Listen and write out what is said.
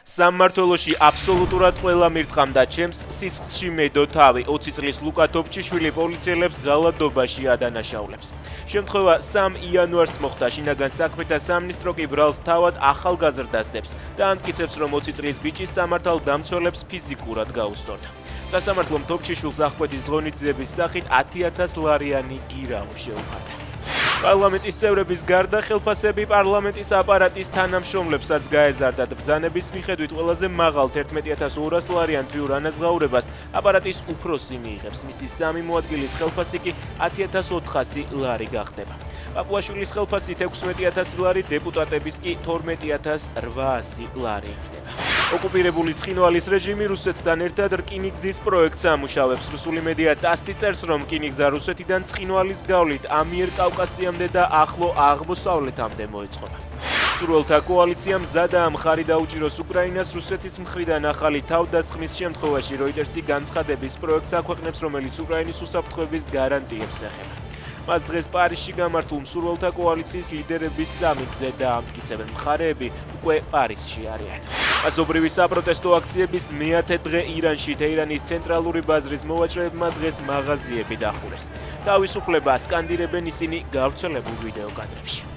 სამმართველოში აბსოლუტურად ყველა მირთყამდა ჩემს სისხლში მედო თავი 20 წლის ლუკა თოფჩიშვილი პოლიციელებს ძალადობაში ადანაშაულებს. Შემთხვევა 3 იანვარს მოხდა. შინაგან საქმეთა სამინისტრო კი ბრალს თავად ახალგაზრდას დებს და ამტკიცებს, რომ 20 წლის ბიჭი სამართალ დამცველებს ფიზიკურად გაუსწორდა. სასამართლომ თოფჩიშვილს აღკვეთის ღონისძიების სახით 10,000 ლარიანი გირაო შეუფარდა. პარლამენტის წევრების გარდა ხელფასები პარლამენტის აპარატის თანამშრომლებსაც გაეზარდათ. ბრძანების მიხედვით ყველაზე მაღალ 11,200 ლარიან თვიურ ანაზღაურებას აპარატის უფროსი მიიღებს. მისი 3 მოადგილის ხელფასი კი 10,400 ლარი გახდება. პაპუაშვილის ხელფასი 16,000 ლარი, დეპუტატების კი 12,800 ლარი იქნება. ოკუპირებული ცხინვალის რეჟიმი რუსეთთან ერთად რკინიგზის პროექტს ამუშავებს. რუსული მედია TASS წერს, რომ რკინიგზა რუსეთიდან ცხინვალის გავლით ამიერკავკასიამდე და ახლო აღმოსავლეთამდე მოეწყობა. სურველთა კოალიციამ მზადაა მხარი დაუჭიროს უკრაინას რუსეთის მხრიდან ახალი თავდასხმის შემთხვევაში. როიტერსი განცხადების პროექტს აქვეყნებს, რომელიც უკრაინის უსაფრთხოების გარანტიებს ეხება. მას დღეს პარიზში გამართულ მსურველთა კოალიციის ლიდერების სამიტზე დაამტკიცებენ. მხარეები უკვე პარიზში არიან. მასობრივი საპროტესტო აქციების მე-10 დღე ირანში. თეირანის ცენტრალური ბაზრის მოვაჭრეებმა დღეს მაღაზიები დახურეს. თავისუფლება სკანდირებენ ისინი გავრცელებულ ვიდეო კადრებში.